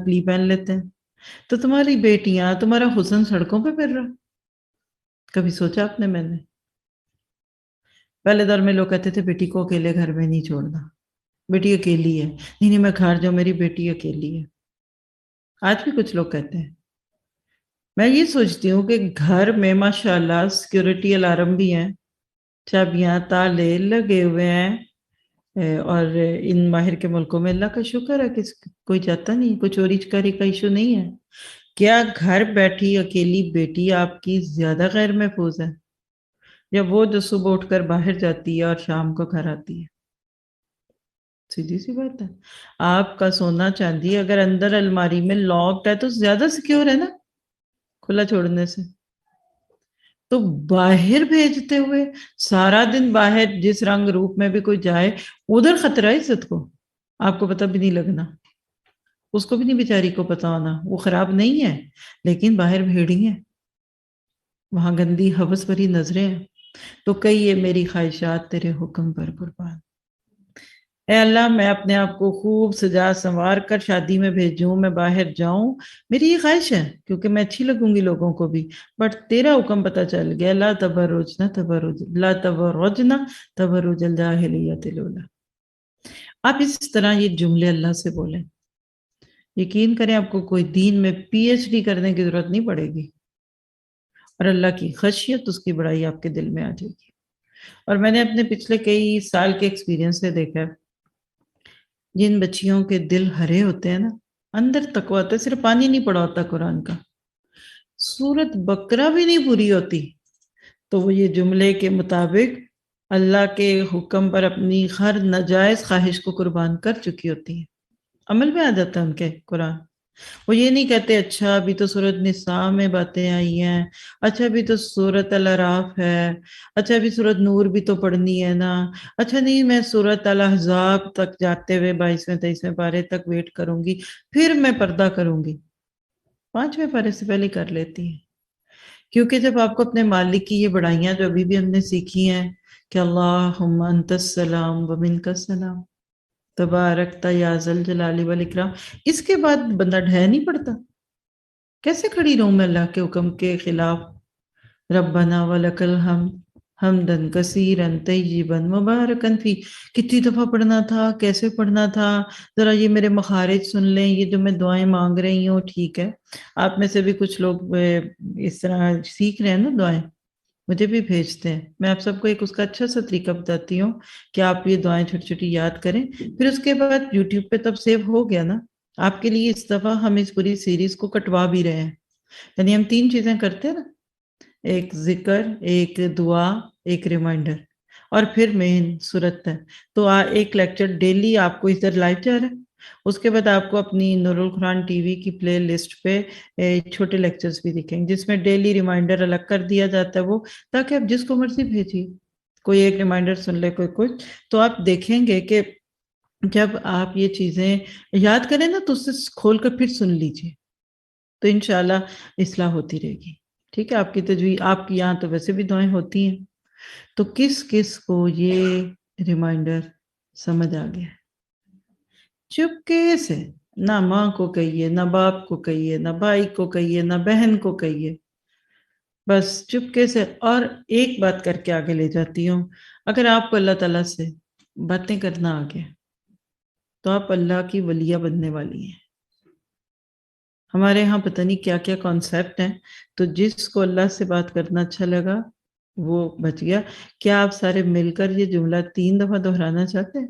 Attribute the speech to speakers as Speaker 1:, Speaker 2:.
Speaker 1: نقلی پہن لیتے ہیں. تو تمہاری بیٹیاں، تمہارا حسن سڑکوں پہ پھر رہا. کبھی سوچا آپ نے؟ میں نے پہلے دور میں لوگ کہتے تھے بیٹی کو اکیلے گھر میں نہیں چھوڑنا، بیٹی اکیلی ہے. نہیں نہیں، میں گھر جاؤں، میری بیٹی اکیلی ہے. آج بھی کچھ لوگ کہتے ہیں. میں یہ سوچتی ہوں کہ گھر میں ماشاءاللہ سیکیورٹی الارم بھی ہیں، چابیاں تالے لگے ہوئے ہیں، اور ان ماہر کے ملکوں میں اللہ کا شکر ہے کہ کوئی جاتا نہیں، کوئی چوری چکاری کا ایشو نہیں ہے. کیا گھر بیٹھی اکیلی بیٹی آپ کی زیادہ غیر محفوظ ہے یا وہ جو صبح اٹھ کر باہر جاتی ہے اور شام کو گھر آتی ہے؟ سیدھی سی بات ہے. آپ کا سونا چاندی اگر اندر الماری میں لاکڈ ہے تو زیادہ سیکیور ہے نا کھلا چھوڑنے سے. تو باہر بھیجتے ہوئے سارا دن باہر جس رنگ روپ میں بھی کوئی جائے ادھر خطرہ ہے عزت کو، آپ کو پتہ بھی نہیں لگنا، اس کو بھی نہیں بیچاری کو پتا ہونا. وہ خراب نہیں ہے لیکن باہر بھیڑی ہے، وہاں گندی حوث بھری نظریں ہیں. تو کہیے میری خواہشات تیرے حکم پر قربان. اے اللہ، میں اپنے آپ کو خوب سجا سنوار کر شادی میں بھیجوں، میں باہر جاؤں، میری یہ خواہش ہے کیونکہ میں اچھی لگوں گی لوگوں کو بھی. بٹ تیرا حکم پتہ چل گیا، لا تبرجنا تبرج الجاہلیت الاولی. آپ اس طرح یہ جملے اللہ سے بولیں، یقین کریں آپ کو کوئی دین میں پی ایچ ڈی کرنے کی ضرورت نہیں پڑے گی، اور اللہ کی خشیت، اس کی بڑائی آپ کے دل میں آ جائے گی. اور میں نے اپنے پچھلے کئی سال کے ایکسپیرینس سے دیکھا ہے، جن بچیوں کے دل ہرے ہوتے ہیں نا، اندر تقویٰ ہوتا ہے، صرف پانی نہیں پڑا ہوتا قرآن کا، سورت بقرہ بھی نہیں پوری ہوتی، تو وہ یہ جملے کے مطابق اللہ کے حکم پر اپنی ہر ناجائز خواہش کو قربان کر چکی ہوتی ہیں. عمل میں آ جاتا ہے ان کے قرآن. وہ یہ نہیں کہتے اچھا ابھی تو سورت نساء میں باتیں آئی ہیں، اچھا ابھی تو سورت الاعراف ہے، اچھا ابھی سورت نور بھی تو پڑھنی ہے نا، اچھا نہیں میں سورت الاحزاب تک جاتے ہوئے 22ویں 23ویں پارے تک ویٹ کروں گی، پھر میں پردہ کروں گی. 5ویں پارے سے پہلے کر لیتی ہیں. کیونکہ جب آپ کو اپنے مالک کی یہ بڑائیاں جو ابھی بھی ہم نے سیکھی ہیں کہ اللہم انت السلام و منک السلام تبارکت یا ذا الجلال والاکرام، اس کے بعد بندہ ڈھہ نہیں پڑتا. کیسے کھڑی رہوں میں اللہ کے حکم کے خلاف؟ ربنا ولک الحمد حمدا کثیرا طیبا مبارکا فی. کتنی دفعہ پڑھنا تھا، کیسے پڑھنا تھا، ذرا یہ میرے مخارج سن لیں، یہ جو میں دعائیں مانگ رہی ہوں. ٹھیک ہے، آپ میں سے بھی کچھ لوگ اس طرح سیکھ رہے ہیں نا دعائیں، مجھے بھی بھیجتے ہیں. میں آپ سب کو ایک اس کا اچھا سا طریقہ بتاتی ہوں کہ آپ یہ دعائیں چھوٹی چھوٹی یاد کریں. پھر اس کے بعد یوٹیوب پہ تب سیو ہو گیا نا آپ کے لیے. اس دفعہ ہم اس پوری سیریز کو کٹوا بھی رہے ہیں، یعنی ہم 3 چیزیں کرتے ہیں نا، ایک ذکر، ایک دعا، ایک ریمائنڈر، اور پھر مین صورت ہے. تو ایک لیکچر ڈیلی آپ کو ادھر لائیو جا رہا ہے. اس کے بعد آپ کو اپنی نور القرآن ٹی وی کی پلے لسٹ پہ چھوٹے لیکچرز بھی دکھیں گے جس میں ڈیلی ریمائنڈر الگ کر دیا جاتا ہے، وہ تاکہ آپ جس کو مرضی بھیجیے، کوئی ایک ریمائنڈر سن لے، کوئی کچھ. تو آپ دیکھیں گے کہ جب آپ یہ چیزیں یاد کریں نا تو اس سے کھول کر پھر سن لیجیے، تو انشاءاللہ اصلاح ہوتی رہے گی. ٹھیک ہے، آپ کی تجویز، آپ کی یہاں تو ویسے بھی دعائیں ہوتی ہیں. تو کس کس کو یہ ریمائنڈر سمجھ آ گیا؟ چپکے سے، نہ ماں کو کہیے، نہ باپ کو کہیے، نہ بھائی کو کہیے، نہ بہن کو کہیے، بس چپکے سے. اور ایک بات کر کے آگے لے جاتی ہوں، اگر آپ کو اللہ تعالیٰ سے باتیں کرنا آ گیا تو آپ اللہ کی ولیہ بننے والی ہیں. ہمارے ہاں پتہ نہیں کیا کیا کانسیپٹ ہیں، تو جس کو اللہ سے بات کرنا اچھا لگا وہ بچ گیا. کیا آپ سارے مل کر یہ جملہ 3 دفعہ دہرانا چاہتے ہیں؟